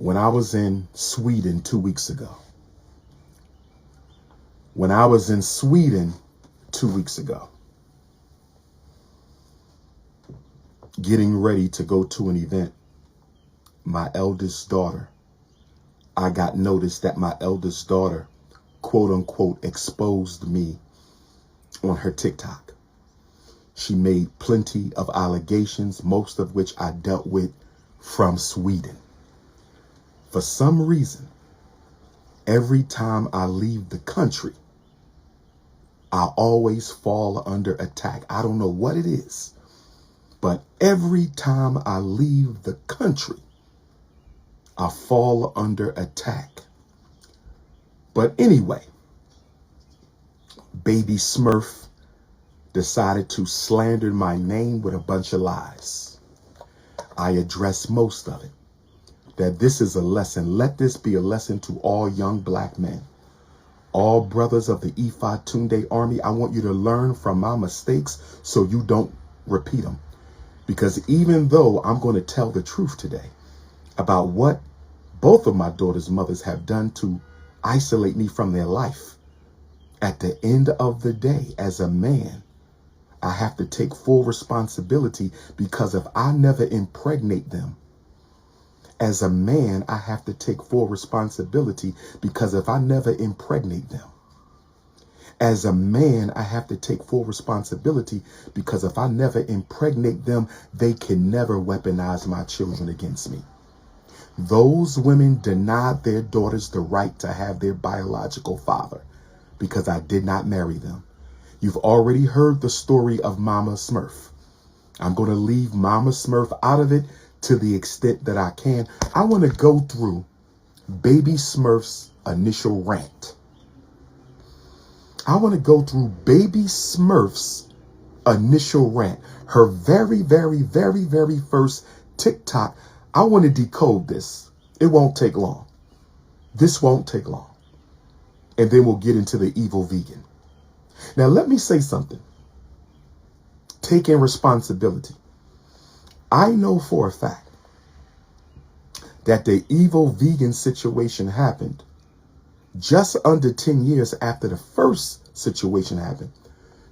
When I was in Sweden 2 weeks ago, when I was in Sweden 2 weeks ago, getting ready to go to an event, my eldest daughter, I got notice that my eldest daughter, quote unquote, exposed me on her TikTok. She made plenty of allegations, most of which I dealt with from Sweden. For some reason, every time I leave the country, I always fall under attack. I don't know what it is, but every time I leave the country, I fall under attack. But anyway, baby Smurf decided to slander my name with a bunch of lies. I address most of it. That this is a lesson. Let this be a lesson to all young black men. All brothers of the Ifa Tunde Army, I want you to learn from my mistakes so you don't repeat them. Because even though I'm going to tell the truth today about what both of my daughter's mothers have done to isolate me from their life, at the end of the day, as a man, I have to take full responsibility, because if I never impregnate them, as a man, I have to take full responsibility, because if I never impregnate them, as a man, I have to take full responsibility, because if I never impregnate them, they can never weaponize my children against me. Those women denied their daughters the right to have their biological father because I did not marry them. You've already heard the story of Mama Smurf. I'm going to leave Mama Smurf out of it to the extent that I can. I want to go through Baby Smurf's initial rant. I want to go through Baby Smurf's initial rant. Her very, very, very, very first TikTok. I want to decode this. It won't take long. This won't take long. And then we'll get into the evil vegan. Now, let me say something. Taking responsibility. I know for a fact that the evil vegan situation happened just under 10 years after the first situation happened,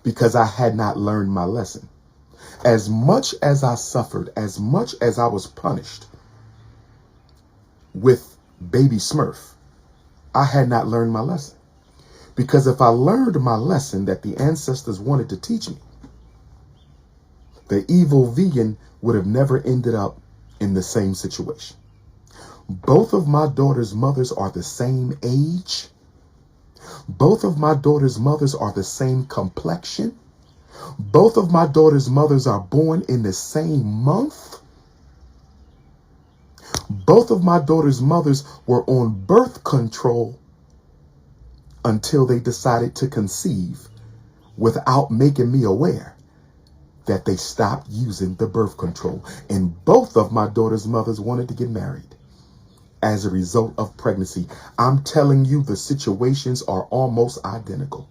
because I had not learned my lesson. As much as I suffered, as much as I was punished with Baby Smurf, I had not learned my lesson. Because if I learned my lesson that the ancestors wanted to teach me, the evil vegan would have never ended up in the same situation. Both of my daughter's mothers are the same age. Both of my daughter's mothers are the same complexion. Both of my daughter's mothers are born in the same month. Both of my daughter's mothers were on birth control until they decided to conceive without making me aware that they stopped using the birth control. And both of my daughter's mothers wanted to get married as a result of pregnancy. I'm telling you, the situations are almost identical.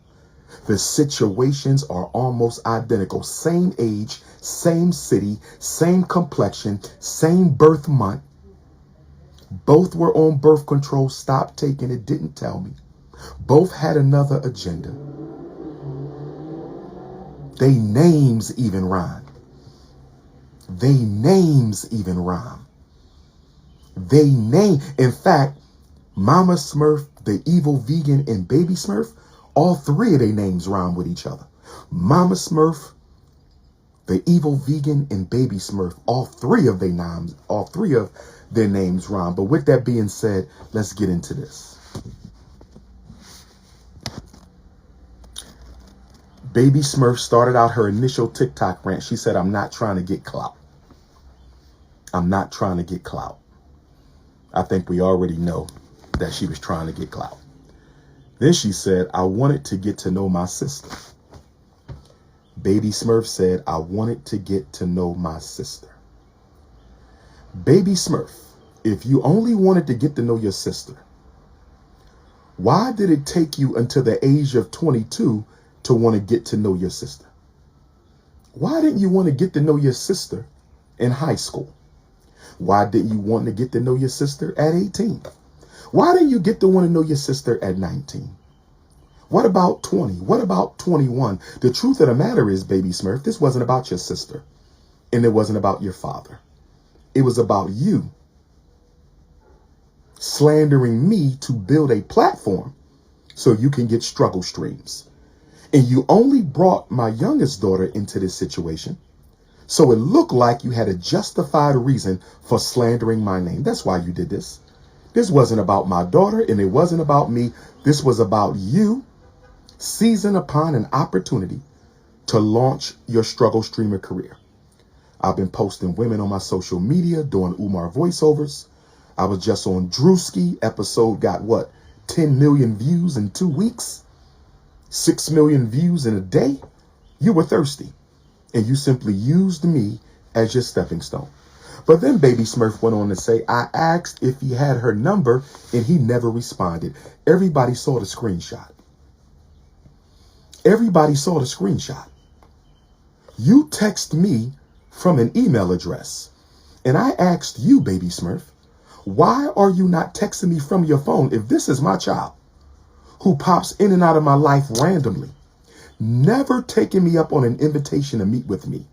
The situations are almost identical. Same age, same city, same complexion, same birth month. Both were on birth control, stopped taking it, didn't tell me. Both had another agenda. They names even rhyme. They names even rhyme. They name. In fact, Mama Smurf, the evil vegan, and Baby Smurf, all three of their names rhyme with each other. Mama Smurf, the evil vegan, and Baby Smurf, all three of their names rhyme. But with that being said, let's get into this. Baby Smurf started out her initial TikTok rant. She said, I'm not trying to get clout. I'm not trying to get clout. I think we already know that she was trying to get clout. Then she said, I wanted to get to know my sister. Baby Smurf said, I wanted to get to know my sister. Baby Smurf, if you only wanted to get to know your sister, why did it take you until the age of 22 to want to get to know your sister? Why didn't you want to get to know your sister in high school? Why didn't you want to get to know your sister at 18? Why didn't you get to want to know your sister at 19? What about 20? What about 21? The truth of the matter is, baby Smurf, this wasn't about your sister, and it wasn't about your father. It was about you slandering me to build a platform so you can get struggle streams. And you only brought my youngest daughter into this situation so it looked like you had a justified reason for slandering my name. That's why you did this. This wasn't about my daughter, and it wasn't about me. This was about you seizing upon an opportunity to launch your struggle streamer career. I've been posting women on my social media, doing Umar voiceovers. I was just on Drewski. Episode got what? 10 million views in 2 weeks, 6 million views in a day. You were thirsty, and you simply used me as your stepping stone. But then baby Smurf went on to say, I asked if he had her number, and he never responded. Everybody saw the screenshot. Everybody saw the screenshot. You text me from an email address, and I asked you, baby Smurf, why are you not texting me from your phone if this is my child who pops in and out of my life randomly, never taking me up on an invitation to meet with me?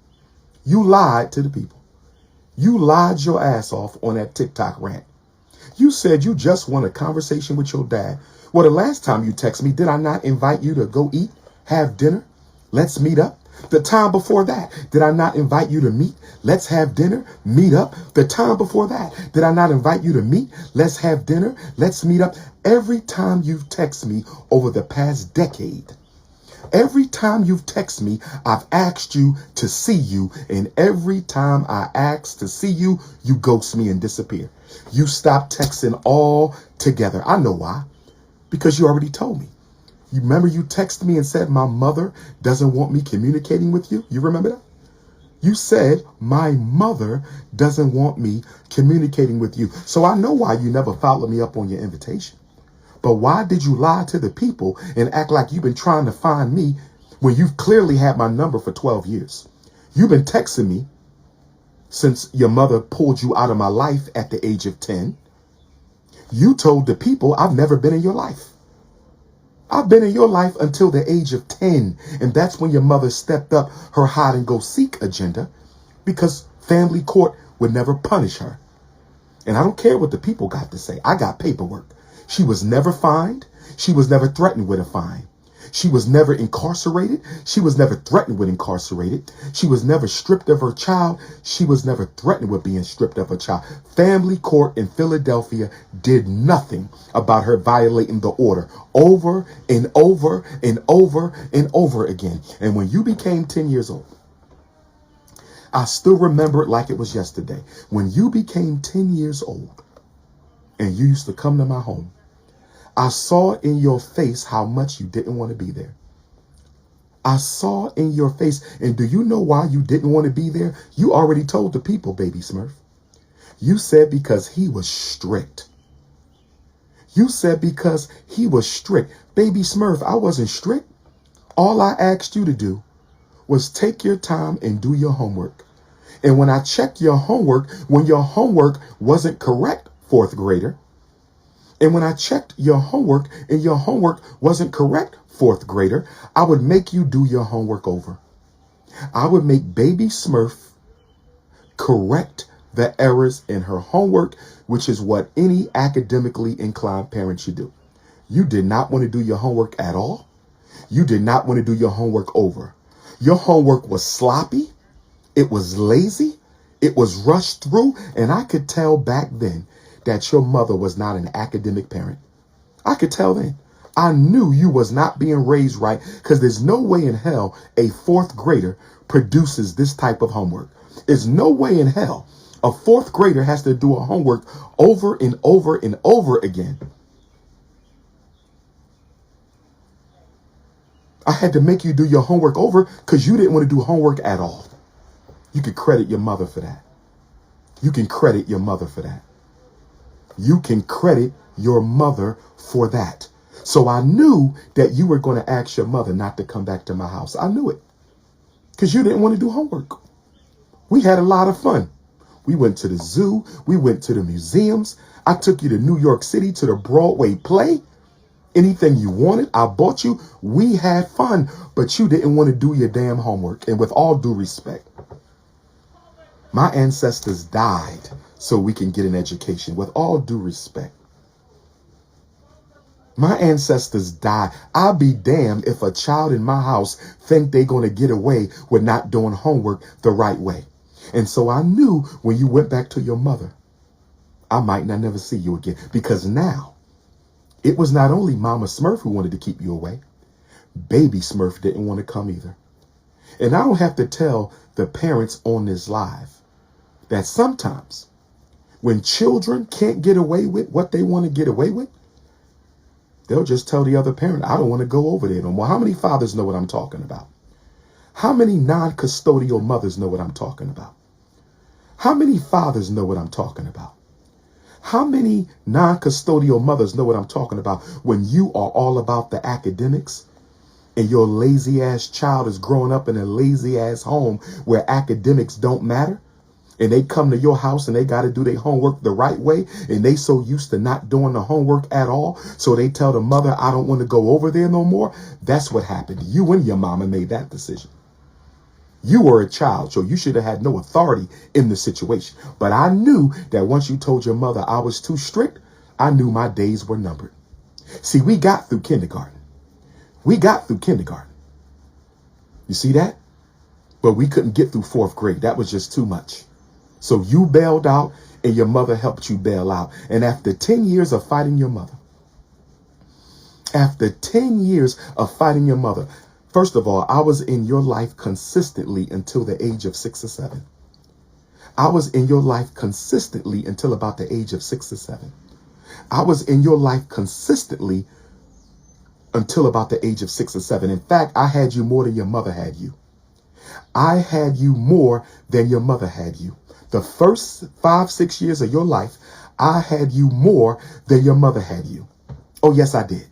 You lied to the people. You lied your ass off on that TikTok rant. You said you just want a conversation with your dad. Well, the last time you texted me, did I not invite you to go eat, have dinner? Let's meet up. The time before that, did I not invite you to meet? Let's have dinner, meet up. The time before that, did I not invite you to meet? Let's have dinner, let's meet up. Every time you've texted me over the past decade, every time you've texted me, I've asked you to see you. And every time I ask to see you, you ghost me and disappear. You stop texting all together. I know why. Because you already told me. You remember you texted me and said my mother doesn't want me communicating with you? You remember that? You said my mother doesn't want me communicating with you. So I know why you never followed me up on your invitation. But why did you lie to the people and act like you've been trying to find me when you've clearly had my number for 12 years? You've been texting me since your mother pulled you out of my life at the age of 10. You told the people I've never been in your life. I've been in your life until the age of 10. And that's when your mother stepped up her hide and go seek agenda because family court would never punish her. And I don't care what the people got to say. I got paperwork. She was never fined. She was never threatened with a fine. She was never incarcerated. She was never threatened with incarcerated. She was never stripped of her child. She was never threatened with being stripped of her child. Family court in Philadelphia did nothing about her violating the order over and over and over and over again. And when you became 10 years old, I still remember it like it was yesterday. When you became 10 years old and you used to come to my home, I saw in your face how much you didn't want to be there. I saw in your face. And do you know why you didn't want to be there? You already told the people, baby Smurf. You said because he was strict. You said because he was strict. Baby Smurf, I wasn't strict. All I asked you to do was take your time and do your homework. And when I checked your homework, when your homework wasn't correct, fourth grader, and when I checked your homework and your homework wasn't correct, fourth grader, I would make you do your homework over. I would make baby Smurf correct the errors in her homework, which is what any academically inclined parent should do. You did not want to do your homework at all. You did not want to do your homework over. Your homework was sloppy. It was lazy. It was rushed through. And I could tell back then that your mother was not an academic parent. I could tell then. I knew you was not being raised right because there's no way in hell a fourth grader produces this type of homework. There's no way in hell a fourth grader has to do a homework over and over and over again. I had to make you do your homework over because you didn't want to do homework at all. You could credit your mother for that. You can credit your mother for that. You can credit your mother for that. So I knew that you were going to ask your mother not to come back to my house. I knew it because you didn't want to do homework. We had a lot of fun. We went to the zoo. We went to the museums. I took you to New York City to the Broadway play. Anything you wanted, I bought you. We had fun, but you didn't want to do your damn homework. And with all due respect, my ancestors died so we can get an education. With all due respect, my ancestors died. I'll be damned if a child in my house think they're going to get away with not doing homework the right way. And so I knew when you went back to your mother, I might not never see you again, because now it was not only Mama Smurf who wanted to keep you away. Baby Smurf didn't want to come either. And I don't have to tell the parents on this live that sometimes when children can't get away with what they want to get away with, they'll just tell the other parent, I don't want to go over there no more. How many fathers know what I'm talking about? How many non-custodial mothers know what I'm talking about? How many fathers know what I'm talking about? How many non-custodial mothers know what I'm talking about when you are all about the academics and your lazy ass child is growing up in a lazy ass home where academics don't matter, and they come to your house and they got to do their homework the right way, and they so used to not doing the homework at all, so they tell the mother, I don't want to go over there no more. That's what happened. You and your mama made that decision. You were a child, so you should have had no authority in the situation. But I knew that once you told your mother I was too strict, I knew my days were numbered. See, we got through kindergarten. We got through kindergarten. You see that? But we couldn't get through fourth grade. That was just too much. So you bailed out and your mother helped you bail out. And after 10 years of fighting your mother, first of all, I was in your life consistently until the age of 6 or 7. I was in your life consistently until about the age of 6 or 7. I was in your life consistently until about the age of 6 or 7. In fact, I had you more than your mother had you. I had you more than your mother had you. The first 5, 6 years of your life, I had you more than your mother had you. Oh, yes, I did.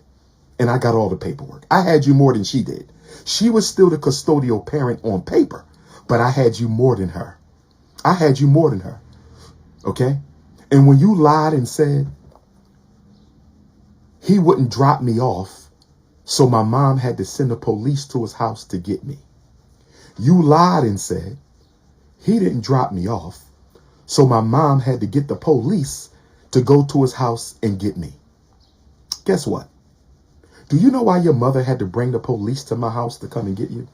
And I got all the paperwork. I had you more than she did. She was still the custodial parent on paper, but I had you more than her. I had you more than her. Okay? And when you lied and said he wouldn't drop me off, so my mom had to send the police to his house to get me. You lied and said he didn't drop me off, so my mom had to get the police to go to his house and get me. Guess what? Do you know why your mother had to bring the police to my house to come and get you?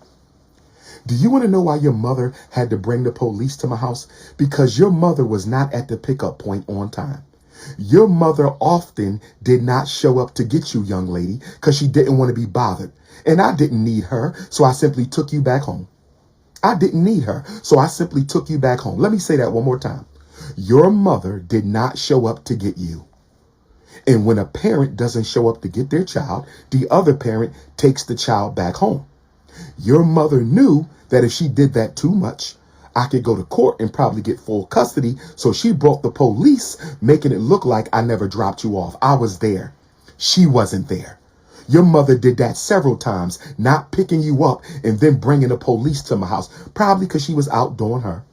Do you want to know why your mother had to bring the police to my house? Because your mother was not at the pickup point on time. Your mother often did not show up to get you, young lady, because she didn't want to be bothered. And I didn't need her, so I simply took you back home. I didn't need her, so I simply took you back home. Let me say that one more time. Your mother did not show up to get you. And when a parent doesn't show up to get their child, the other parent takes the child back home. Your mother knew that if she did that too much, I could go to court and probably get full custody. So she brought the police, making it look like I never dropped you off. I was there. She wasn't there. Your mother did that several times, not picking you up and then bringing the police to my house, probably because she was out doing her.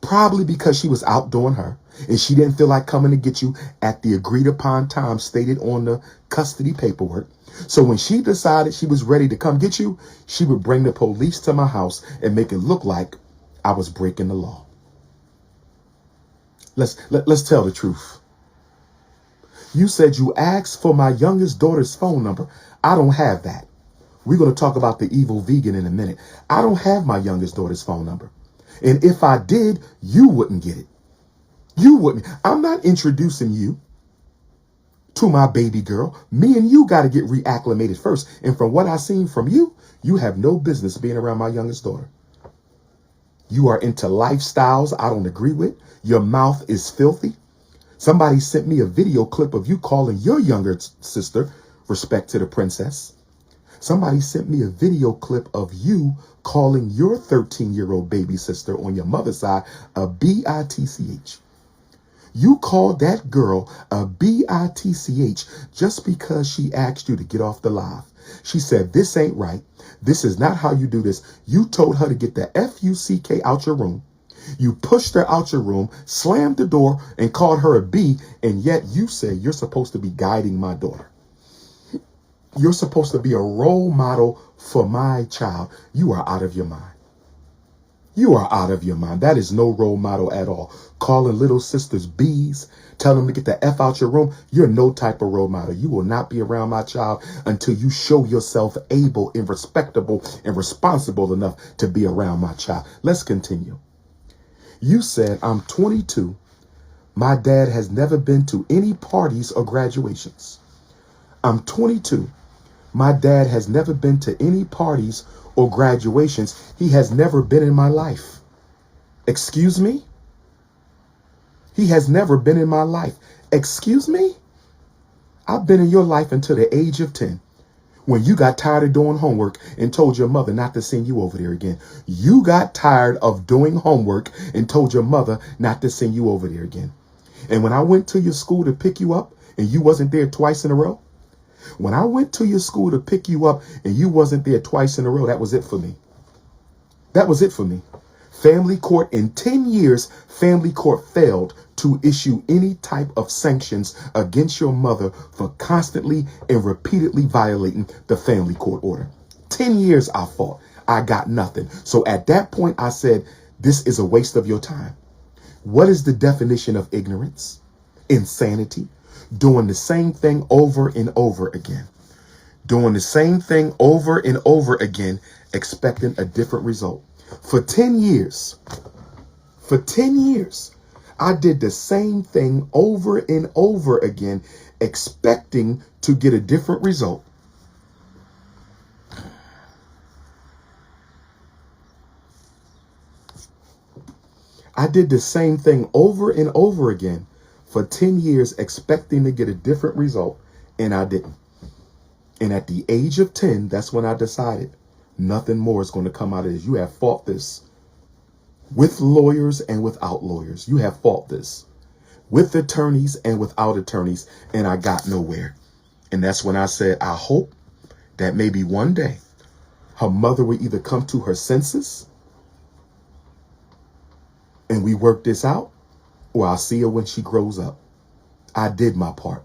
Probably because she was out doing her and she didn't feel like coming to get you at the agreed upon time stated on the custody paperwork. So when she decided she was ready to come get you, she would bring the police to my house and make it look like I was breaking the law. Let's tell the truth. You said you asked for my youngest daughter's phone number. I don't have that. We're going to talk about the evil vegan in a minute. I don't have my youngest daughter's phone number. And if I did, you wouldn't get it. You wouldn't. I'm not introducing you to my baby girl. Me and you got to get reacclimated first. And from what I've seen from you, you have no business being around my youngest daughter. You are into lifestyles I don't agree with. Your mouth is filthy. Somebody sent me a video clip of you calling your younger sister, respect to the princess. Somebody sent me a video clip of you calling your 13-year-old baby sister on your mother's side a bitch. You called that girl a bitch just because she asked you to get off the live. She said, this ain't right. This is not how you do this. You told her to get the F-U-C-K out your room. You pushed her out your room, slammed the door, and called her a B, and yet you say you're supposed to be guiding my daughter. You're supposed to be a role model for my child. You are out of your mind. You are out of your mind. That is no role model at all. Calling little sisters B's, telling them to get the F out your room. You're no type of role model. You will not be around my child until you show yourself able and respectable and responsible enough to be around my child. Let's continue. You said, I'm 22. My dad has never been to any parties or graduations. I'm 22. My dad has never been to any parties or graduations. He has never been in my life. Excuse me? He has never been in my life. Excuse me? I've been in your life until the age of 10. When you got tired of doing homework and told your mother not to send you over there again. You got tired of doing homework and told your mother not to send you over there again. And when I went to your school to pick you up and you wasn't there twice in a row, when I went to your school to pick you up and you wasn't there twice in a row, that was it for me. That was it for me. Family court, in 10 years, family court failed to issue any type of sanctions against your mother for constantly and repeatedly violating the family court order. 10 years I fought. I got nothing. So at that point, I said, this is a waste of your time. What is the definition of ignorance? Insanity. Doing the same thing over and over again. Doing the same thing over and over again, expecting a different result. For 10 years, I did the same thing over and over again, expecting to get a different result. I did the same thing over and over again for 10 years, expecting to get a different result, and I didn't. And at the age of 10, that's when I decided nothing more is going to come out of this. You have fought this with lawyers and without lawyers. You have fought this with attorneys and without attorneys, and I got nowhere. And that's when I said, I hope that maybe one day her mother will either come to her senses and we work this out, or I'll see her when she grows up. I did my part.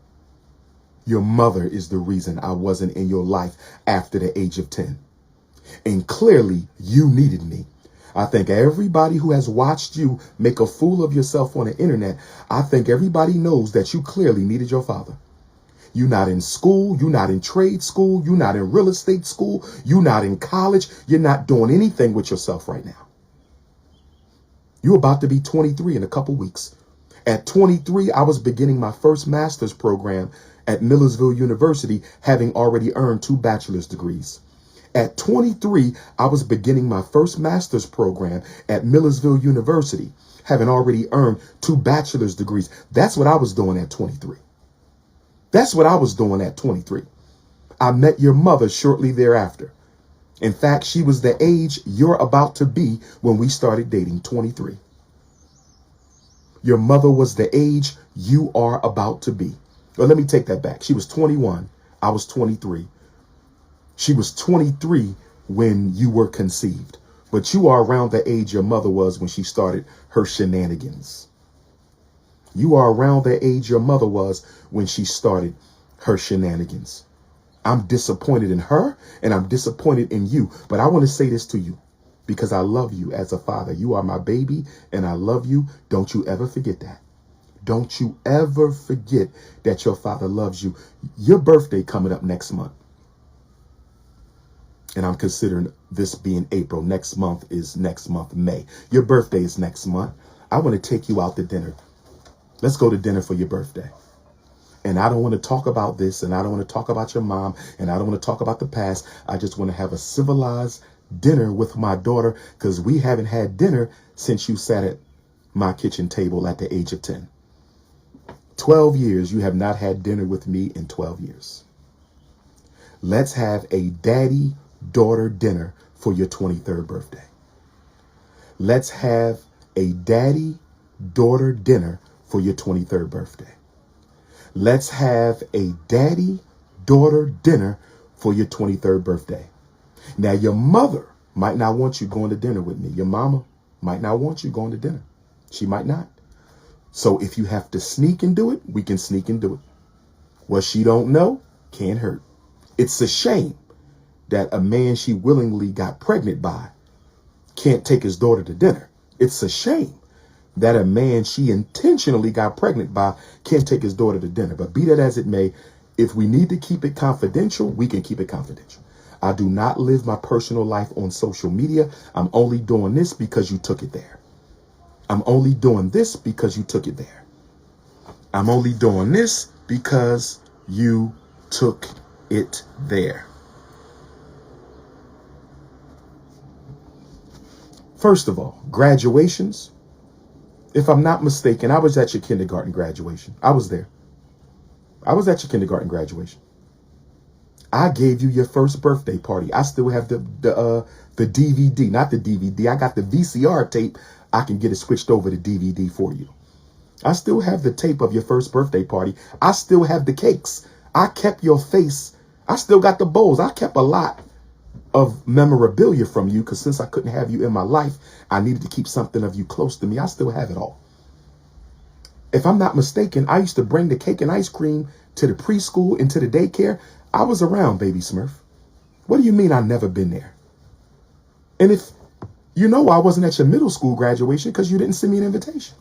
Your mother is the reason I wasn't in your life after the age of 10. And clearly you needed me. I think everybody who has watched you make a fool of yourself on the internet, I think everybody knows that you clearly needed your father. You're not in school. You're not in trade school. You're not in real estate school. You're not in college. You're not doing anything with yourself right now. You're about to be 23 in a couple weeks. At 23, I was beginning my first master's program at Millersville University, having already earned 2 bachelor's degrees. At 23, I was beginning my first master's program at Millersville University, having already earned 2 bachelor's degrees. That's what I was doing at 23. That's what I was doing at 23. I met your mother shortly thereafter. In fact, she was the age you're about to be when we started dating, 23. Your mother was the age you are about to be. Well, let me take that back. She was 21. I was 23. She was 23 when you were conceived, but you are around the age your mother was when she started her shenanigans. You are around the age your mother was when she started her shenanigans. I'm disappointed in her and I'm disappointed in you, but I want to say this to you because I love you as a father. You are my baby and I love you. Don't you ever forget that. Don't you ever forget that your father loves you. Your birthday coming up next month. And I'm considering this being April. Next month is next month, May. Your birthday is next month. I want to take you out to dinner. Let's go to dinner for your birthday. And I don't want to talk about this, and I don't want to talk about your mom, and I don't want to talk about the past. I just want to have a civilized dinner with my daughter because we haven't had dinner since you sat at my kitchen table at the age of 10. 12 years, you have not had dinner with me in 12 years. Let's have a daddy-daughter dinner for your 23rd birthday. Let's have a daddy-daughter dinner for your 23rd birthday. Let's have a daddy-daughter dinner for your 23rd birthday. Now, your mother might not want you going to dinner with me. Your mama, might not want you going to dinner. She might not. So if you have to sneak and do it, we can sneak and do it. What she don't know can't hurt. It's a shame that a man she willingly got pregnant by can't take his daughter to dinner. It's a shame that a man she intentionally got pregnant by can't take his daughter to dinner. But be that as it may, if we need to keep it confidential, we can keep it confidential. I do not live my personal life on social media. I'm only doing this because you took it there. I'm only doing this because you took it there. I'm only doing this because you took it there. First of all, graduations. If I'm not mistaken, I was at your kindergarten graduation. I was there. I was at your kindergarten graduation. I gave you your first birthday party. I still have the DVD, not the DVD. I got the VCR tape. I can get it switched over to DVD for you. I still have the tape of your first birthday party. I still have the cakes. I kept your face. I still got the bowls. I kept a lot of memorabilia from you because since I couldn't have you in my life, I needed to keep something of you close to me. I still have it all. If I'm not mistaken, I used to bring the cake and ice cream to the preschool and to the daycare. I was around, baby Smurf. What do you mean I've never been there? And if you know I wasn't at your middle school graduation because you didn't send me an invitation.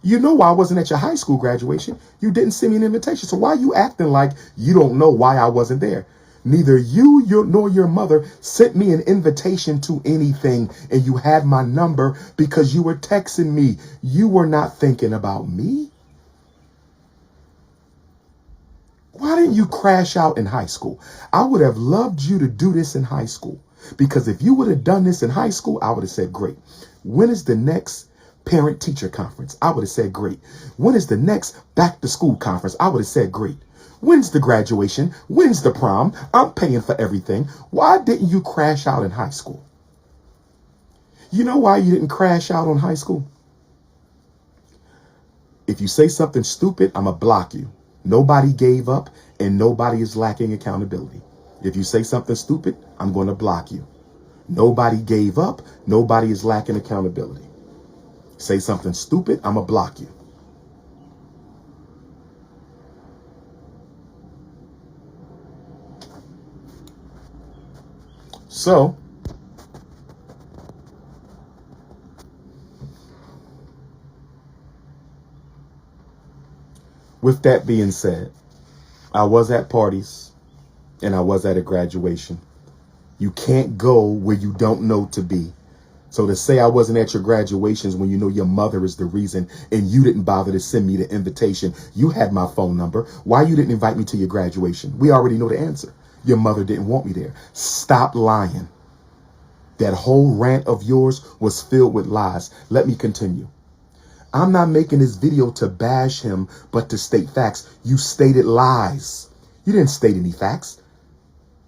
You know I wasn't at your high school graduation. You didn't send me an invitation. So why are you acting like you don't know why I wasn't there? Neither you nor your mother sent me an invitation to anything, and you had my number because you were texting me. You were not thinking about me. Why didn't you crash out in high school? I would have loved you to do this in high school, because if you would have done this in high school, I would have said, great. When is the next parent-teacher conference? I would have said, great. When is the next back-to-school conference? I would have said, great. When's the graduation? When's the prom? I'm paying for everything. Why didn't you crash out in high school? You know why you didn't crash out on high school? If you say something stupid, I'm going to block you. Nobody gave up and nobody is lacking accountability. If you say something stupid, I'm going to block you. Nobody gave up. Nobody is lacking accountability. Say something stupid, I'm going to block you. So, with that being said, I was at parties and I was at a graduation. You can't go where you don't know to be. So to say I wasn't at your graduations when you know your mother is the reason and you didn't bother to send me the invitation, you had my phone number. Why you didn't invite me to your graduation? We already know the answer. Your mother didn't want me there. Stop lying. That whole rant of yours was filled with lies. Let me continue. I'm not making this video to bash him, but to state facts. You stated lies. You didn't state any facts.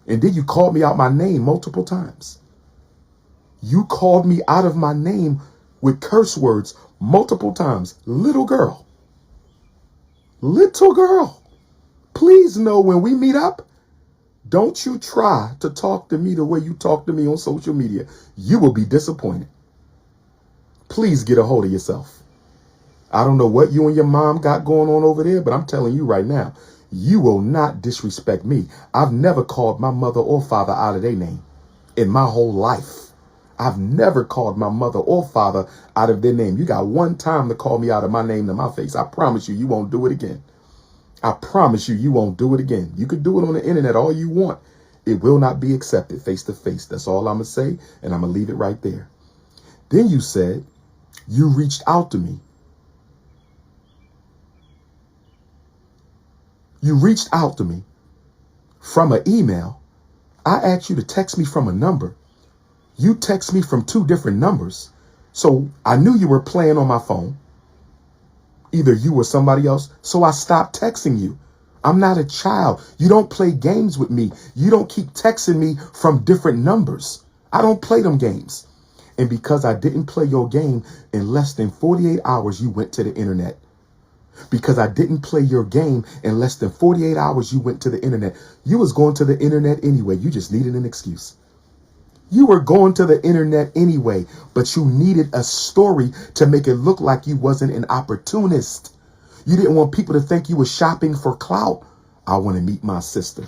And then you called me out my name multiple times. You called me out of my name with curse words multiple times. Little girl. Little girl. Please know when we meet up, don't you try to talk to me the way you talk to me on social media. You will be disappointed. Please get a hold of yourself. I don't know what you and your mom got going on over there, but I'm telling you right now, you will not disrespect me. I've never called my mother or father out of their name in my whole life. I've never called my mother or father out of their name. You got one time to call me out of my name to my face. I promise you, you won't do it again. I promise you, you won't do it again. You could do it on the internet all you want. It will not be accepted face to face. That's all I'm going to say, and I'm going to leave it right there. Then you said you reached out to me. You reached out to me from an email. I asked you to text me from a number. You text me from 2 different numbers. So I knew you were playing on my phone. Either you or somebody else. So I stopped texting you. I'm not a child. You don't play games with me. You don't keep texting me from different numbers. I don't play them games. And because I didn't play your game, in less than 48 hours, you went to the internet. Because I didn't play your game, in less than 48 hours, you went to the internet. You was going to the internet anyway. You just needed an excuse. You were going to the internet anyway, but you needed a story to make it look like you wasn't an opportunist. You didn't want people to think you were shopping for clout. I want to meet my sister.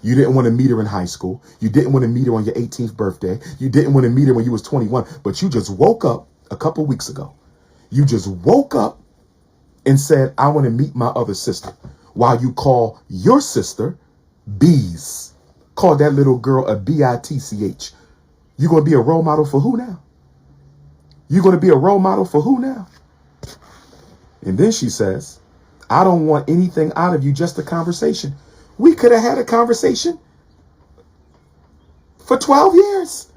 You didn't want to meet her in high school. You didn't want to meet her on your 18th birthday. You didn't want to meet her when you was 21, but you just woke up a couple weeks ago. You just woke up and said, I want to meet my other sister, while you call your sister Bees. Call that little girl a B-I-T-C-H. You're going to be a role model for who now? You're going to be a role model for who now? And then she says, I don't want anything out of you, just a conversation. We could have had a conversation for 12 years.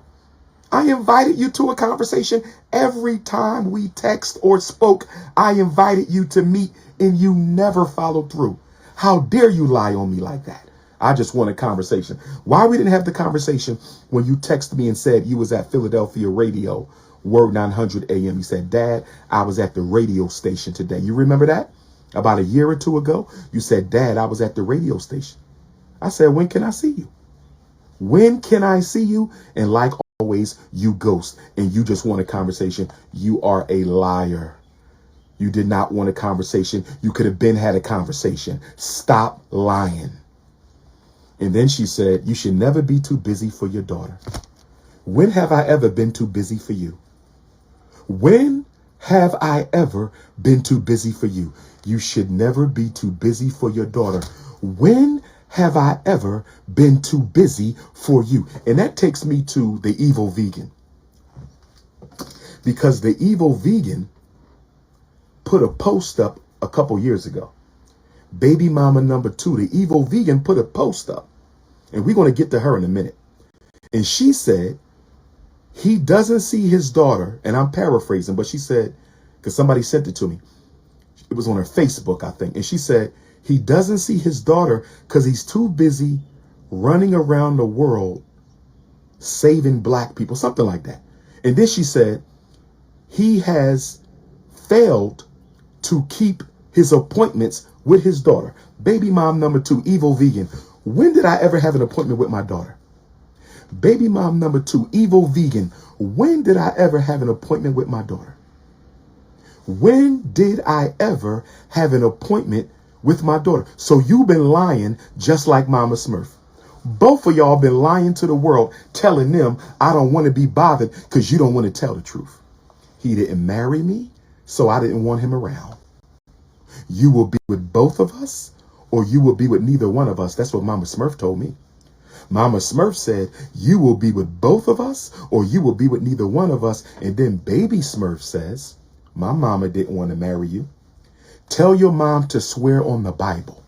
I invited you to a conversation every time we text or spoke. I invited you to meet and you never followed through. How dare you lie on me like that? I just want a conversation. Why we didn't have the conversation when you texted me and said you was at Philadelphia radio, Word 900 AM. You said, Dad, I was at the radio station today. You remember that? About a year or two ago, you said, Dad, I was at the radio station. I said, when can I see you? When can I see you? And like always, you ghost and you just want a conversation. You are a liar. You did not want a conversation. You could have been had a conversation. Stop lying. And then she said, you should never be too busy for your daughter. When have I ever been too busy for you? When have I ever been too busy for you? You should never be too busy for your daughter. When have I ever been too busy for you? And that takes me to the evil vegan. Because the evil vegan put a post up a couple years ago. Baby mama number 2, the evil vegan, put a post up. And we're going to get to her in a minute. And she said, he doesn't see his daughter. And I'm paraphrasing, but she said, because somebody sent it to me. It was on her Facebook, I think. And she said, he doesn't see his daughter because he's too busy running around the world saving black people, something like that. And then she said, he has failed to keep his appointments with his daughter. Baby mom number 2, evil vegan. When did I ever have an appointment with my daughter? Baby mom number 2, evil vegan. When did I ever have an appointment with my daughter? When did I ever have an appointment with my daughter? So you've been lying just like Mama Smurf. Both of y'all been lying to the world, telling them I don't want to be bothered because you don't want to tell the truth. He didn't marry me, so I didn't want him around. You will be with both of us, or you will be with neither one of us. That's what Mama Smurf told me. Mama Smurf said, you will be with both of us, or you will be with neither one of us. And then Baby Smurf says, my mama didn't want to marry you. Tell your mom to swear on the Bible.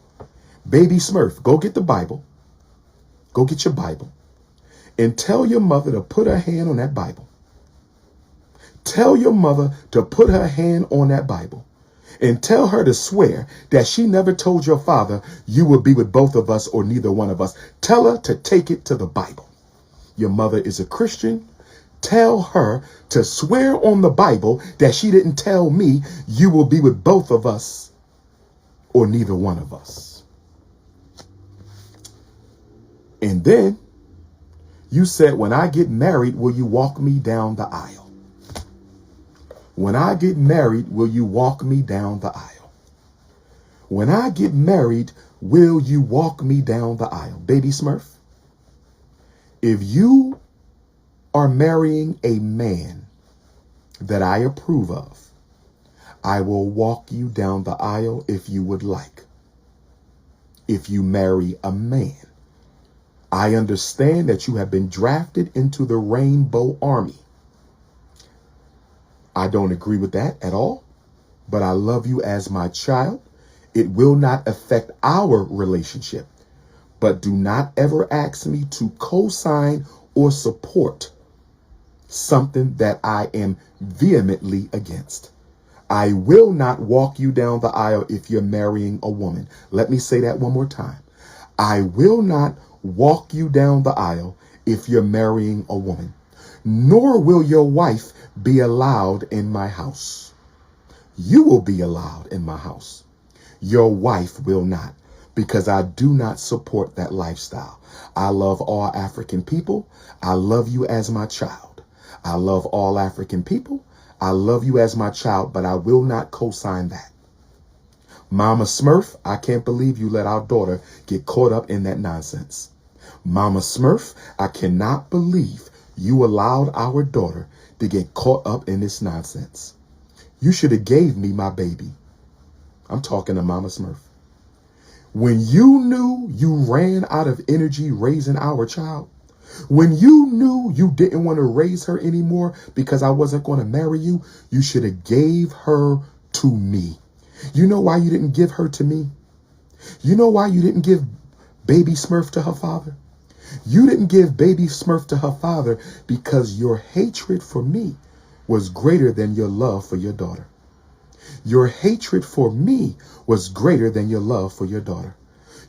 Baby Smurf, go get the Bible. Go get your Bible. And tell your mother to put her hand on that Bible. Tell your mother to put her hand on that Bible. And tell her to swear that she never told your father you will be with both of us or neither one of us. Tell her to take it to the Bible. Your mother is a Christian. Tell her to swear on the Bible that she didn't tell me you will be with both of us or neither one of us. And then you said, when I get married, will you walk me down the aisle? When I get married, will you walk me down the aisle? When I get married, will you walk me down the aisle? Baby Smurf, if you are marrying a man that I approve of, I will walk you down the aisle if you would like. If you marry a man, I understand that you have been drafted into the Rainbow Army. I don't agree with that at all, but I love you as my child. It will not affect our relationship, but do not ever ask me to co-sign or support something that I am vehemently against. I will not walk you down the aisle if you're marrying a woman. Let me say that one more time. I will not walk you down the aisle if you're marrying a woman, nor will your wife be allowed in my house. You will be allowed in my house. Your wife will not. because I do not support that lifestyle. I love all African people. I love you as my child. I love all African people. I love you as my child, but I will not co-sign that. Mama Smurf, I can't believe you let our daughter get caught up in that nonsense. Mama Smurf, I cannot believe you allowed our daughter to get caught up in this nonsense. You should have gave me my baby. I'm talking to Mama Smurf. When you knew you ran out of energy raising our child, when you knew you didn't want to raise her anymore because I wasn't going to marry you, you should have gave her to me. You know why you didn't give her to me? You know why you didn't give baby Smurf to her father? You didn't give baby Smurf to her father because your hatred for me was greater than your love for your daughter. Your hatred for me was greater than your love for your daughter.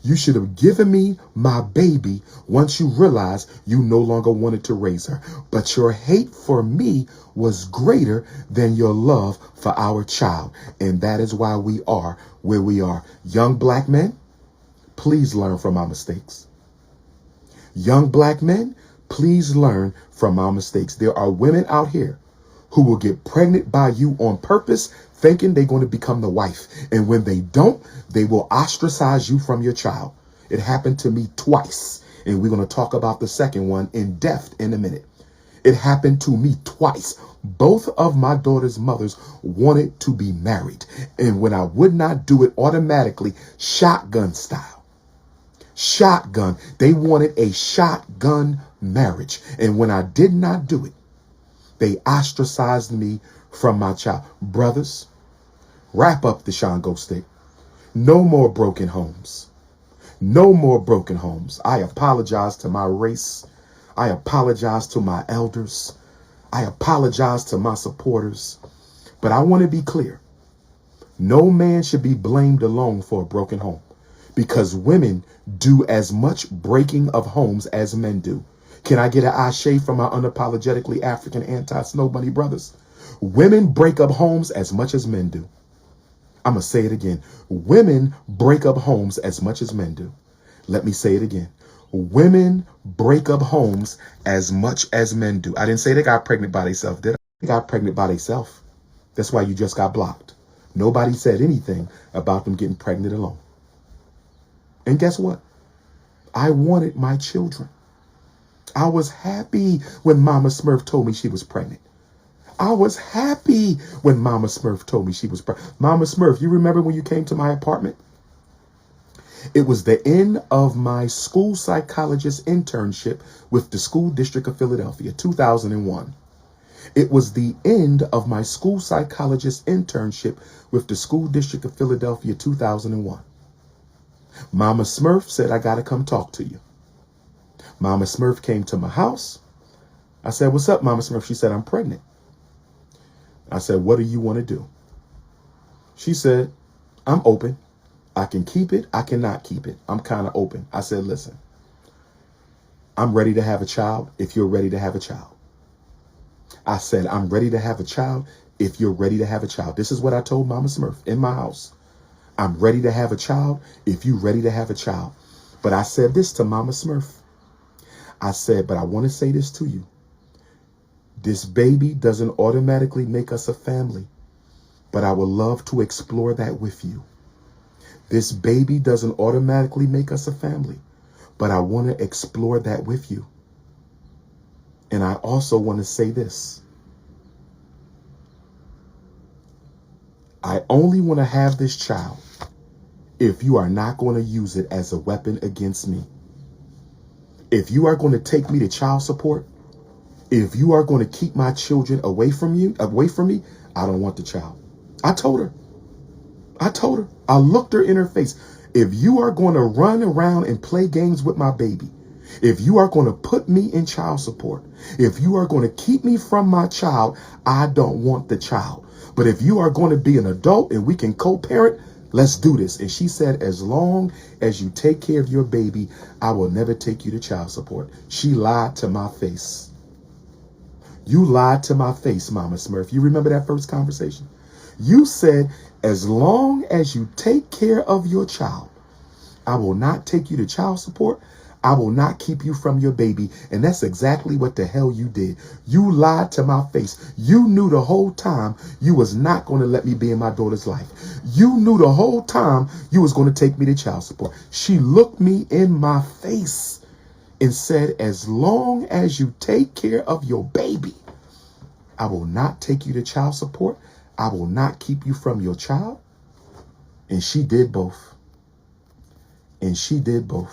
You should have given me my baby once you realized you no longer wanted to raise her. But your hate for me was greater than your love for our child. And that is why we are where we are. Young black men, please learn from our mistakes. Young black men, please learn from our mistakes. There are women out here who will get pregnant by you on purpose, thinking they're going to become the wife. And when they don't, they will ostracize you from your child. It happened to me twice. And we're going to talk about the second one in depth in a minute. It happened to me twice. Both of my daughter's mothers wanted to be married. And when I would not do it automatically, shotgun style. Shotgun. They wanted a shotgun marriage. And when I did not do it, they ostracized me from my child. Brothers, wrap up the Shango stick. No more broken homes. No more broken homes. I apologize to my race. I apologize to my elders. I apologize to my supporters. But I want to be clear. No man should be blamed alone for a broken home, because women do as much breaking of homes as men do. Can I get an ashe from our unapologetically African anti-snow bunny brothers? Women break up homes as much as men do. I'm going to say it again. Women break up homes as much as men do. Let me say it again. Women break up homes as much as men do. I didn't say they got pregnant by themselves, did I? They got pregnant by themselves. That's why you just got blocked. Nobody said anything about them getting pregnant alone. And guess what? I wanted my children. I was happy when Mama Smurf told me she was pregnant. I was happy when Mama Smurf told me she was pregnant. Mama Smurf, you remember when you came to my apartment? It was the end of my school psychologist internship with the School District of Philadelphia, 2001. It was the end of my school psychologist internship with the School District of Philadelphia, 2001. Mama Smurf said, I got to come talk to you. Mama Smurf came to my house. I said, what's up, Mama Smurf? She said, I'm pregnant. I said, what do you want to do? She said, I'm open. I can keep it. I cannot keep it. I'm kind of open. I said, listen, I'm ready to have a child if you're ready to have a child. I said, I'm ready to have a child if you're ready to have a child. This is what I told Mama Smurf in my house. I'm ready to have a child if you're ready to have a child. But I said this to Mama Smurf. I said, but I want to say this to you. This baby doesn't automatically make us a family, but I would love to explore that with you. This baby doesn't automatically make us a family, but I want to explore that with you. And I also want to say this. I only want to have this child if you are not going to use it as a weapon against me. If you are going to take me to child support, if you are going to keep my children away from me, I don't want the child. I told her. I looked her in her face. If you are going to run around and play games with my baby, if you are going to put me in child support, if you are going to keep me from my child, I don't want the child. But if you are going to be an adult and we can co-parent, let's do this. And she said, as long as you take care of your baby, I will never take you to child support. She lied to my face. You lied to my face, Mama Smurf. You remember that first conversation? You said, as long as you take care of your child, I will not take you to child support. I will not keep you from your baby. And that's exactly what the hell you did. You lied to my face. You knew the whole time you was not going to let me be in my daughter's life. You knew the whole time you was going to take me to child support. She looked me in my face and said, as long as you take care of your baby, I will not take you to child support. I will not keep you from your child. And she did both. And she did both.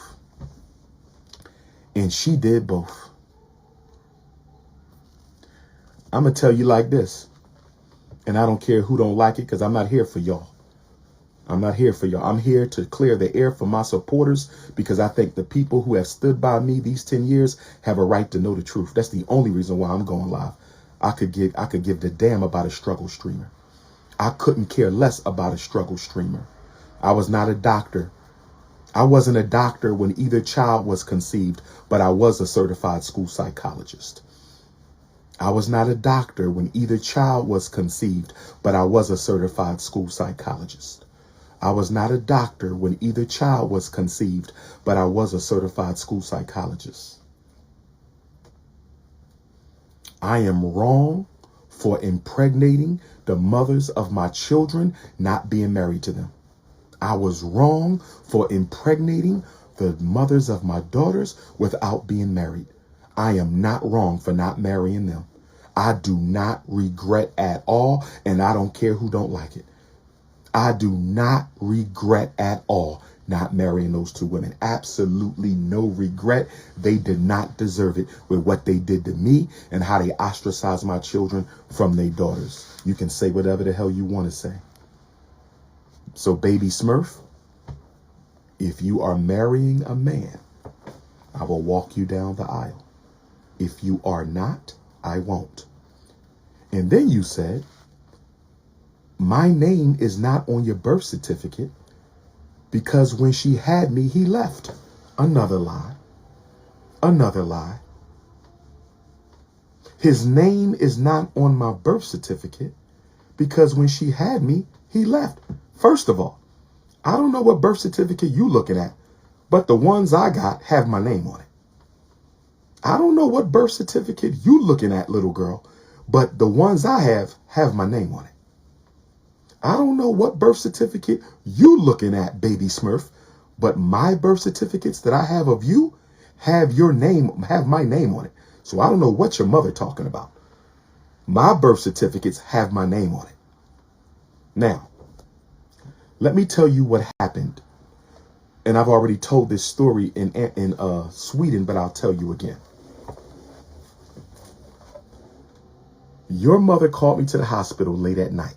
And she did both. I'm going to tell you like this. And I don't care who don't like it, because I'm not here for y'all. I'm not here for y'all. I'm here to clear the air for my supporters, because I think the people who have stood by me these 10 years have a right to know the truth. That's the only reason why I'm going live. I could give the damn about a struggle streamer. I couldn't care less about a struggle streamer. I was not a doctor. I wasn't a doctor when either child was conceived, but I was a certified school psychologist. I was not a doctor when either child was conceived, but I was a certified school psychologist. I was not a doctor when either child was conceived, but I was a certified school psychologist. I am wrong for impregnating the mothers of my children, not being married to them. I was wrong for impregnating the mothers of my daughters without being married. I am not wrong for not marrying them. I do not regret at all, and I don't care who don't like it. I do not regret at all not marrying those two women. Absolutely no regret. They did not deserve it with what they did to me and how they ostracized my children from their daughters. You can say whatever the hell you want to say. So, baby Smurf, if you are marrying a man, I will walk you down the aisle. If you are not, I won't. And then you said, my name is not on your birth certificate because when she had me, he left. Another lie. Another lie. His name is not on my birth certificate because when she had me, he left. First of all, I don't know what birth certificate you looking at, but the ones I got have my name on it. I don't know what birth certificate you looking at, little girl, but the ones I have my name on it. I don't know what birth certificate you looking at, baby Smurf, but my birth certificates that I have of you have your name, have my name on it. So I don't know what your mother talking about. My birth certificates have my name on it. Now, let me tell you what happened. And I've already told this story in Sweden, but I'll tell you again. Your mother called me to the hospital late at night.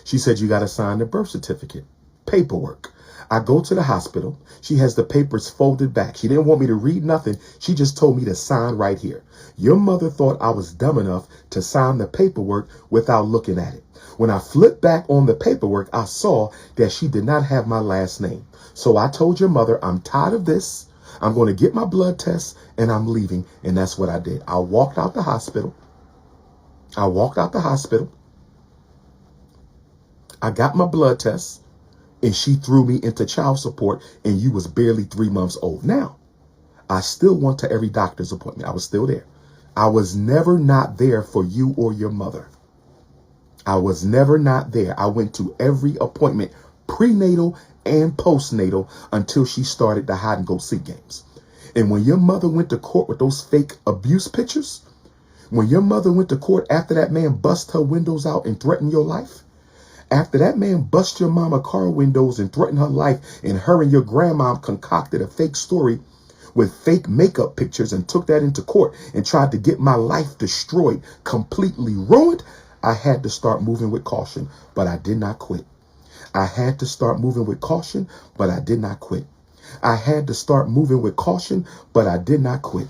She said, you got to sign the birth certificate, paperwork. I go to the hospital. She has the papers folded back. She didn't want me to read nothing. She just told me to sign right here. Your mother thought I was dumb enough to sign the paperwork without looking at it. When I flipped back on the paperwork, I saw that she did not have my last name. So I told your mother, I'm tired of this. I'm going to get my blood test and I'm leaving. And that's what I did. I walked out the hospital. I got my blood test and she threw me into child support and you was barely 3 months old. Now, I still went to every doctor's appointment. I was still there. I was never not there for you or your mother. I was never not there. I went to every appointment, prenatal and postnatal, until she started the hide and go seek games. And when your mother went to court with those fake abuse pictures, when your mother went to court after that man bust her windows out and threatened your life, after that man bust your mama car windows and threatened her life, and her and your grandma concocted a fake story with fake makeup pictures and took that into court and tried to get my life destroyed, completely ruined, I had to start moving with caution, but I did not quit. I had to start moving with caution, but I did not quit. I had to start moving with caution, but I did not quit.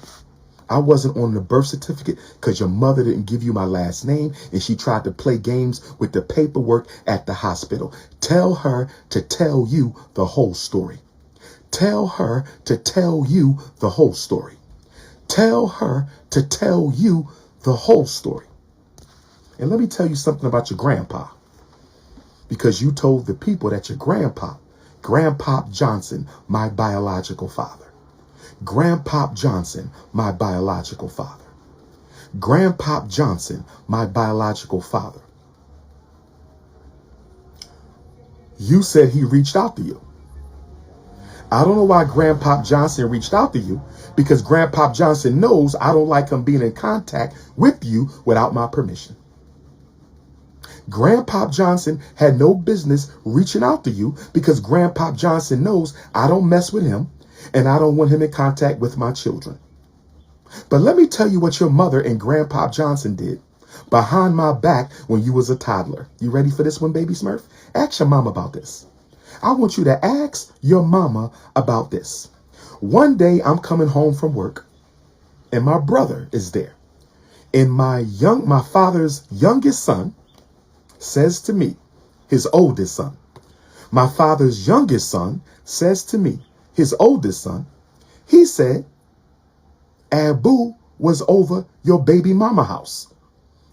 I wasn't on the birth certificate because your mother didn't give you my last name and she tried to play games with the paperwork at the hospital. Tell her to tell you the whole story. Tell her to tell you the whole story. Tell her to tell you the whole story. And let me tell you something about your grandpa. Because you told the people that your grandpa Grandpop Johnson, my biological father. Grandpop Johnson, my biological father. Grandpop Johnson, my biological father. You said he reached out to you. I don't know why Grandpop Johnson reached out to you, because Grandpop Johnson knows I don't like him being in contact with you without my permission. Grandpop Johnson had no business reaching out to you because Grandpop Johnson knows I don't mess with him and I don't want him in contact with my children. But let me tell you what your mother and Grandpop Johnson did behind my back when you was a toddler. You ready for this one, baby Smurf? Ask your mama about this. I want you to ask your mama about this. One day I'm coming home from work and my brother is there. And my father's youngest son says to me, his oldest son. My father's youngest son says to me, his oldest son, he said, Abu was over your baby mama house.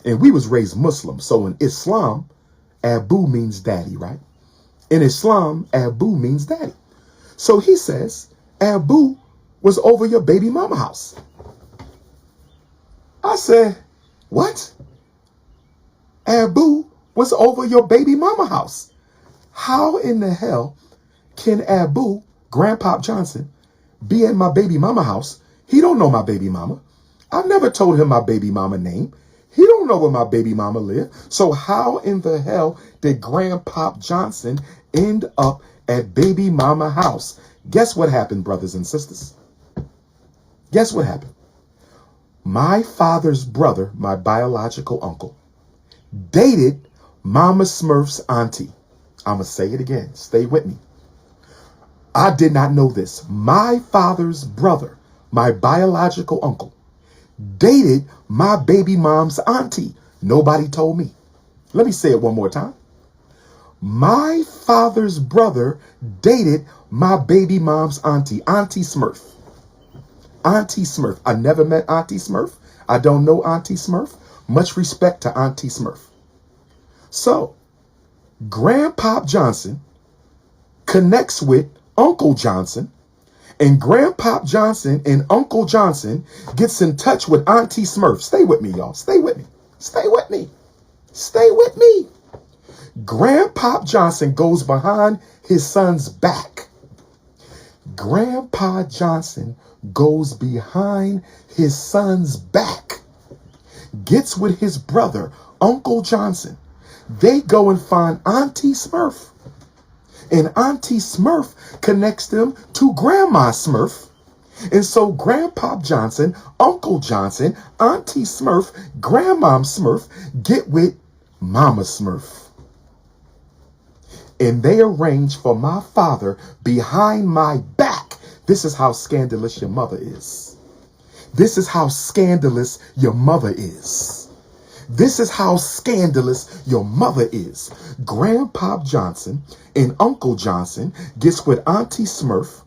And we was raised Muslim. So in Islam, Abu means daddy, right? In Islam, Abu means daddy. So he says, Abu was over your baby mama house. I said, what? Abu was over your baby mama house. How in the hell can Abu, Grandpop Johnson, be at my baby mama house? He don't know my baby mama. I've never told him my baby mama name. He don't know where my baby mama live. So how in the hell did Grandpop Johnson end up at baby mama house? Guess what happened, brothers and sisters? Guess what happened? My father's brother, my biological uncle, dated Mama Smurf's auntie. I'm going to say it again. Stay with me. I did not know this. My father's brother, my biological uncle, dated my baby mom's auntie. Nobody told me. Let me say it one more time. My father's brother dated my baby mom's auntie, Auntie Smurf. Auntie Smurf. I never met Auntie Smurf. I don't know Auntie Smurf. Much respect to Auntie Smurf. So, Grandpop Johnson connects with Uncle Johnson, and Grandpop Johnson and Uncle Johnson gets in touch with Auntie Smurf. Stay with me, y'all. Stay with me. Stay with me. Stay with me. Grandpop Johnson goes behind his son's back. Grandpa Johnson goes behind his son's back, gets with his brother, Uncle Johnson. They go and find Auntie Smurf. And Auntie Smurf connects them to Grandma Smurf. And so Grandpop Johnson, Uncle Johnson, Auntie Smurf, Grandma Smurf get with Mama Smurf. And they arrange for my father behind my back. This is how scandalous your mother is. This is how scandalous your mother is. This is how scandalous your mother is. Grandpop Johnson and Uncle Johnson gets with Auntie Smurf.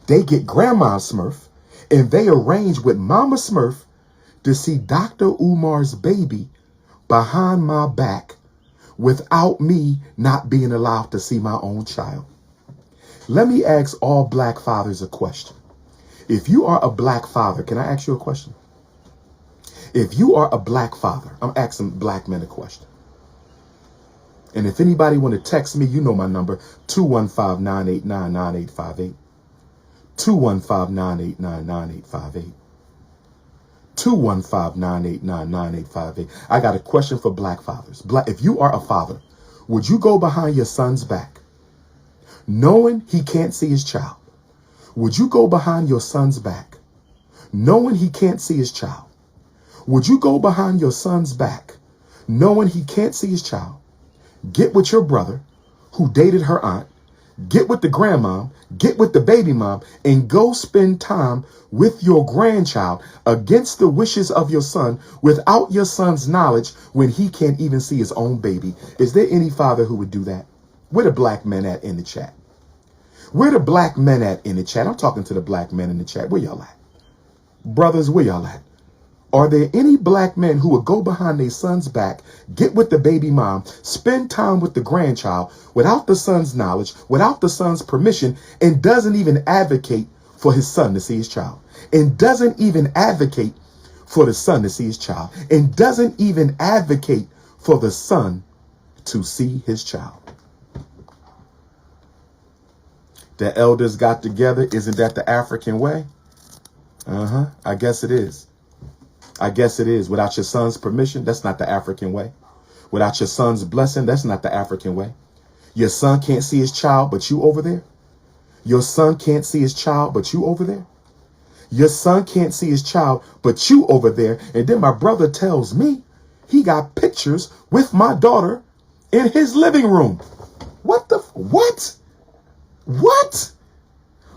They get Grandma Smurf, and they arrange with Mama Smurf to see Dr. Umar's baby behind my back without me not being allowed to see my own child. Let me ask all black fathers a question. If you are a black father, can I ask you a question? If you are a black father, I'm asking black men a question. And if anybody want to text me, you know my number, 215-989-9858. 215-989-9858. 215-989-9858. I got a question for black fathers. If you are a father, would you go behind your son's back, knowing he can't see his child? Would you go behind your son's back, knowing he can't see his child? Would you go behind your son's back, knowing he can't see his child, get with your brother who dated her aunt, get with the grandmom, get with the baby mom, and go spend time with your grandchild against the wishes of your son without your son's knowledge when he can't even see his own baby? Is there any father who would do that? Where the black men at in the chat? Where the black men at in the chat? I'm talking to the black men in the chat. Where y'all at? Brothers, where y'all at? Are there any black men who would go behind their son's back, get with the baby mom, spend time with the grandchild without the son's knowledge, without the son's permission, and doesn't even advocate for his son to see his child, and doesn't even advocate for the son to see his child, and doesn't even advocate for the son to see his child? The elders got together. Isn't that the African way? I guess it is. I guess it is. Without your son's permission, that's not the African way. Without your son's blessing, that's not the African way. Your son can't see his child, but you over there. Your son can't see his child, but you over there. Your son can't see his child, but you over there. And then my brother tells me he got pictures with my daughter in his living room. What the, what? What?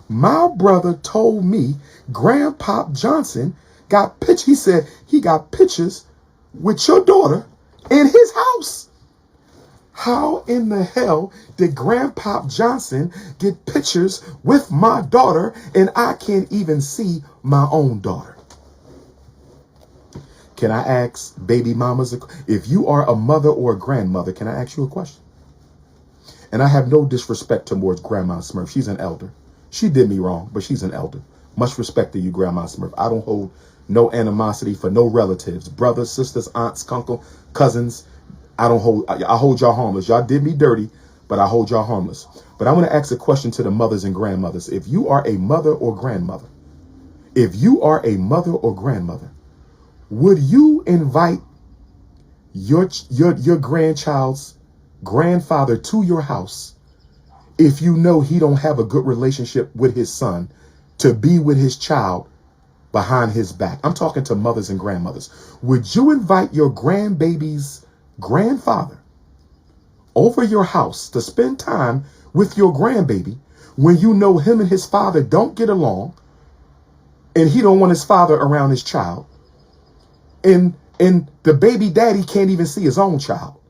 My brother told me Grandpa Johnson got pictures. He said he got pictures with your daughter in his house. How in the hell did Grandpa Johnson get pictures with my daughter and I can't even see my own daughter? Can I ask baby mamas, if you are a mother or a grandmother, can I ask you a question? And I have no disrespect towards Grandma Smurf. She's an elder. She did me wrong, but she's an elder. Much respect to you, Grandma Smurf. I don't hold no animosity for no relatives, brothers, sisters, aunts, uncle, cousins. I hold y'all harmless. Y'all did me dirty, but I hold y'all harmless. But I want to ask a question to the mothers and grandmothers. If you are a mother or grandmother, would you invite your grandchild's grandfather to your house if you know he don't have a good relationship with his son to be with his child behind his back? I'm talking to mothers and grandmothers. Would you invite your grandbaby's grandfather over your house to spend time with your grandbaby when you know him and his father don't get along and he don't want his father around his child, and the baby daddy can't even see his own child?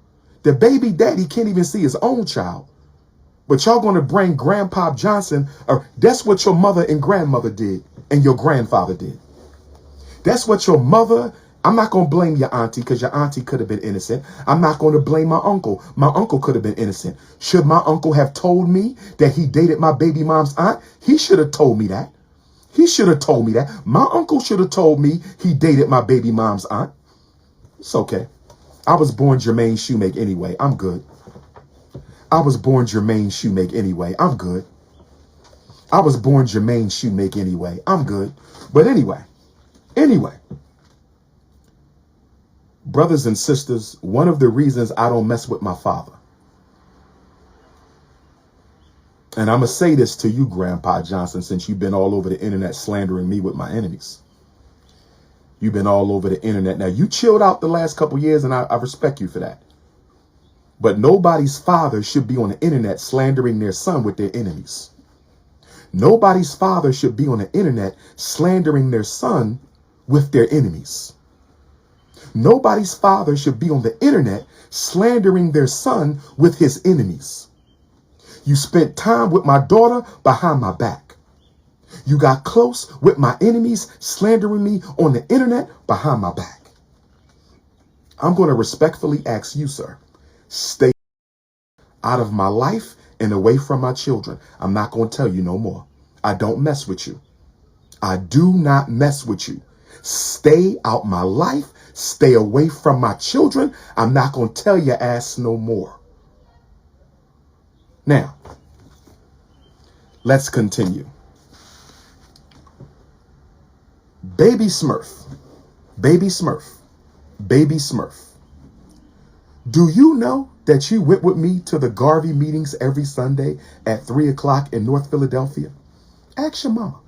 The baby daddy can't even see his own child, but y'all going to bring Grandpa Johnson, or that's what your mother and grandmother did and your grandfather did. That's what your mother, I'm not going to blame your auntie because your auntie could have been innocent. I'm not going to blame my uncle. My uncle could have been innocent. Should my uncle have told me that he dated my baby mom's aunt? He should have told me that. He should have told me that. My uncle should have told me he dated my baby mom's aunt. It's okay. I was born Jermaine Shoemake anyway. I'm good. I was born Jermaine Shoemake anyway. I'm good. I was born Jermaine Shoemake anyway. I'm good. But anyway, brothers and sisters, one of the reasons I don't mess with my father, and I'm going to say this to you, Grandpa Johnson, since you've been all over the internet slandering me with my enemies. You've been all over the internet. Now, you chilled out the last couple years, and I respect you for that. But nobody's father should be on the internet slandering their son with their enemies. Nobody's father should be on the internet slandering their son with their enemies. Nobody's father should be on the internet slandering their son with his enemies. You spent time with my daughter behind my back. You got close with my enemies, slandering me on the internet behind my back. I'm going to respectfully ask you, sir, stay out of my life and away from my children. I'm not going to tell you no more. I don't mess with you. I do not mess with you. Stay out my life. Stay away from my children. I'm not going to tell your ass no more. Now, let's continue. Baby Smurf, baby Smurf, baby Smurf. Do you know that you went with me to the Garvey meetings every Sunday at 3 o'clock in North Philadelphia? Ask your mama.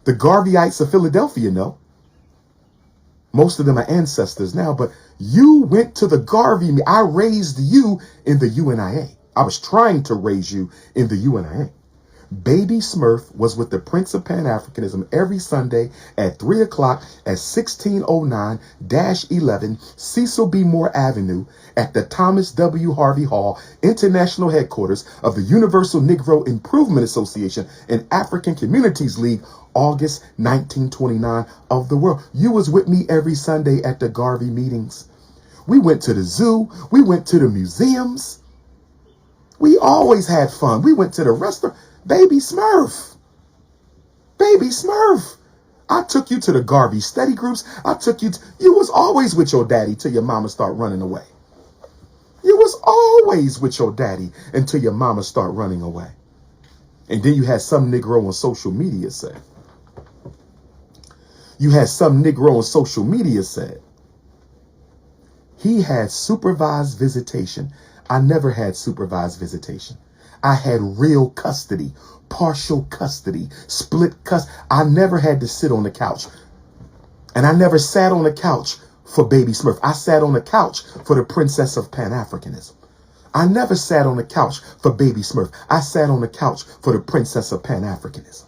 The Garveyites of Philadelphia know. Most of them are ancestors now, but you went to the Garvey. I raised you in the UNIA. I was trying to raise you in the UNIA. Baby Smurf was with the Prince of Pan-Africanism every Sunday at 3 o'clock at 1609-11 Cecil B. Moore Avenue at the Thomas W. Harvey Hall, International Headquarters of the Universal Negro Improvement Association and African Communities League, August 1929 of the world. You was with me every Sunday at the Garvey meetings. We went to the zoo. We went to the museums. We always had fun. We went to the restaurant. Baby Smurf. Baby Smurf. I took you to the Garvey study groups. I took you. You was always with your daddy till your mama start running away. You was always with your daddy until your mama start running away. And then you had some Negro on social media say. You had some Negro on social media said he had supervised visitation. I never had supervised visitation. I had real custody, partial custody, split custody. I never had to sit on the couch. And I never sat on the couch for Baby Smurf. I sat on the couch for the Princess of Pan-Africanism. I never sat on the couch for Baby Smurf. I sat on the couch for the Princess of Pan-Africanism.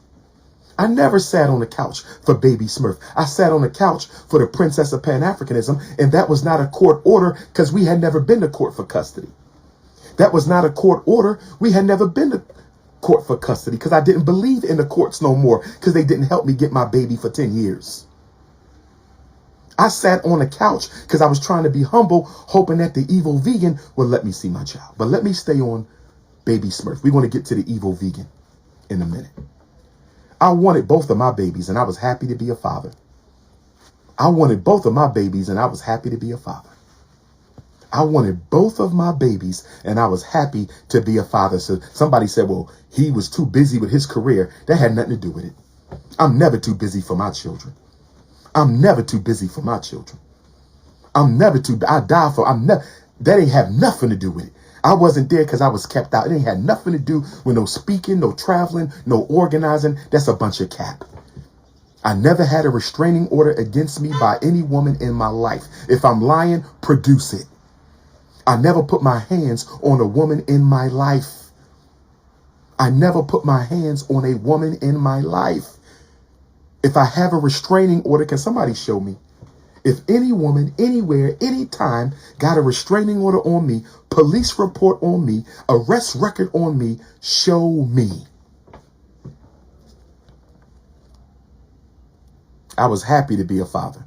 I never sat on the couch for Baby Smurf. I sat on the couch for the Princess of Pan-Africanism, and that was not a court order because we had never been to court for custody. That was not a court order. We had never been to court for custody because I didn't believe in the courts no more because they didn't help me get my baby for 10 years. I sat on the couch because I was trying to be humble, hoping that the evil vegan would let me see my child. But let me stay on Baby Smurf. We're going to get to the evil vegan in a minute. I wanted both of my babies, and I was happy to be a father. I wanted both of my babies, and I was happy to be a father. I wanted both of my babies, and I was happy to be a father. So somebody said, well, he was too busy with his career. That had nothing to do with it. I'm never too busy for my children. I'm never too busy for my children. That ain't have nothing to do with it. I wasn't there because I was kept out. It ain't had nothing to do with no speaking, no traveling, no organizing. That's a bunch of cap. I never had a restraining order against me by any woman in my life. If I'm lying, produce it. I never put my hands on a woman in my life. I never put my hands on a woman in my life. If I have a restraining order, can somebody show me? If any woman, anywhere, anytime got a restraining order on me, police report on me, arrest record on me, show me. I was happy to be a father.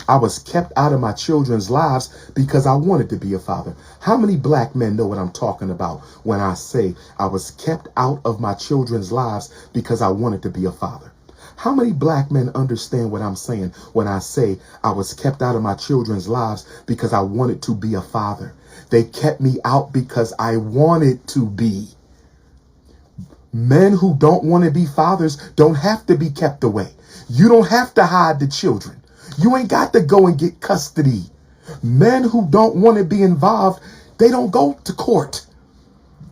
I was kept out of my children's lives because I wanted to be a father. How many black men know what I'm talking about when I say I was kept out of my children's lives because I wanted to be a father? How many black men understand what I'm saying when I say I was kept out of my children's lives because I wanted to be a father? They kept me out because I wanted to be. Men who don't want to be fathers don't have to be kept away. You don't have to hide the children. You ain't got to go and get custody. Men who don't want to be involved, they don't go to court.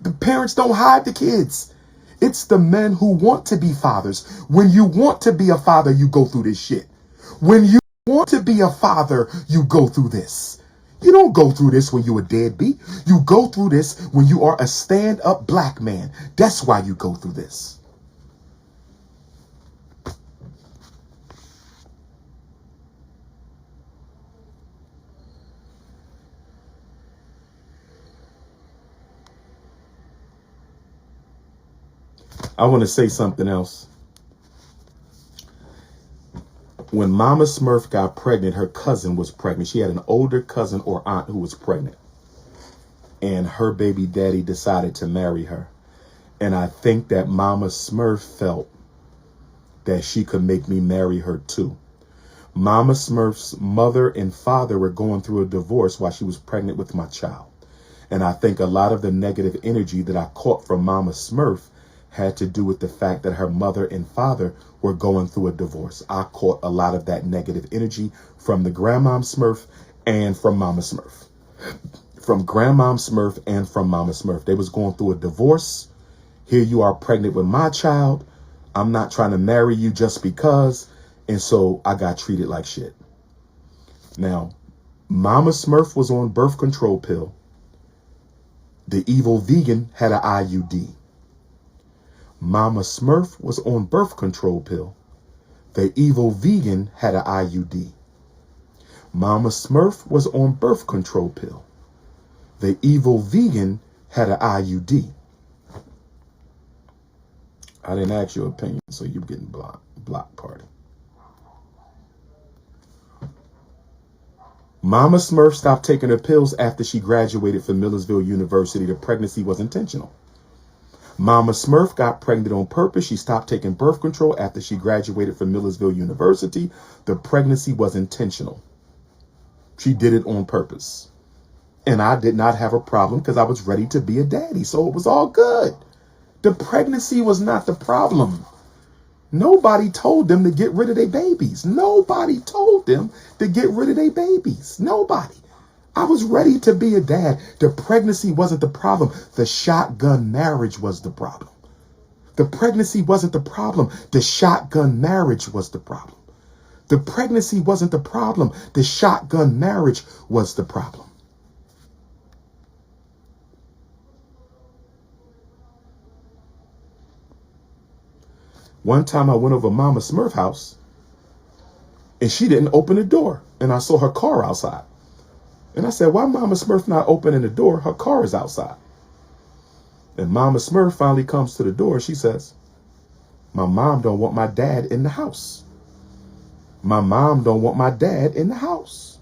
The parents don't hide the kids. It's the men who want to be fathers. When you want to be a father, you go through this shit. When you want to be a father, you go through this. You don't go through this when you're a deadbeat. You go through this when you are a stand-up black man. That's why you go through this. I want to say something else. When Mama Smurf got pregnant, her cousin was pregnant. She had an older cousin or aunt who was pregnant. And her baby daddy decided to marry her. And I think that Mama Smurf felt that she could make me marry her too. Mama Smurf's mother and father were going through a divorce while she was pregnant with my child. And I think a lot of the negative energy that I caught from Mama Smurf had to do with the fact that her mother and father were going through a divorce. I caught a lot of that negative energy from the Grandmom Smurf and from Mama Smurf. From Grandmom Smurf and from Mama Smurf. They was going through a divorce. Here you are pregnant with my child. I'm not trying to marry you just because. And so I got treated like shit. Now, Mama Smurf was on birth control pill. The evil vegan had an IUD. Mama Smurf was on birth control pill. The evil vegan had an IUD. Mama Smurf was on birth control pill. The evil vegan had an IUD. I didn't ask your opinion, so you're getting blocked, party. Mama Smurf stopped taking her pills after she graduated from Millersville University. The pregnancy was intentional. Mama Smurf got pregnant on purpose. She stopped taking birth control after she graduated from Millersville University. The pregnancy was intentional. She did it on purpose. And I did not have a problem because I was ready to be a daddy. So it was all good. The pregnancy was not the problem. Nobody told them to get rid of their babies. Nobody told them to get rid of their babies. Nobody. I was ready to be a dad. The pregnancy wasn't the problem. The shotgun marriage was the problem. The pregnancy wasn't the problem. The shotgun marriage was the problem. The pregnancy wasn't the problem. The shotgun marriage was the problem. One time I went over Mama Smurf's house and she didn't open the door. And I saw her car outside. And I said, why Mama Smurf not opening the door? Her car is outside. And Mama Smurf finally comes to the door. She says, my mom don't want my dad in the house. My mom don't want my dad in the house.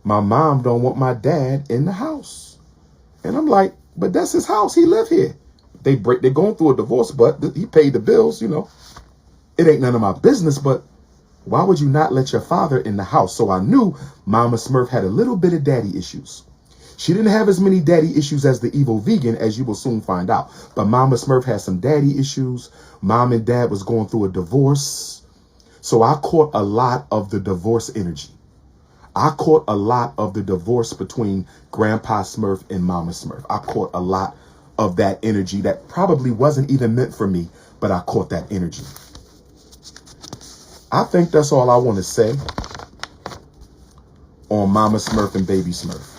My mom don't want my dad in the house. And I'm like, but that's his house. He live here. They're going through a divorce, but he paid the bills, you know. It ain't none of my business, but why would you not let your father in the house? So I knew Mama Smurf had a little bit of daddy issues. She didn't have as many daddy issues as the evil vegan, as you will soon find out. But Mama Smurf had some daddy issues. Mom and dad was going through a divorce. So I caught a lot of the divorce energy. I caught a lot of the divorce between Grandpa Smurf and Mama Smurf. I caught a lot of that energy that probably wasn't even meant for me, but I caught that energy. I think that's all I want to say on Mama Smurf and Baby Smurf.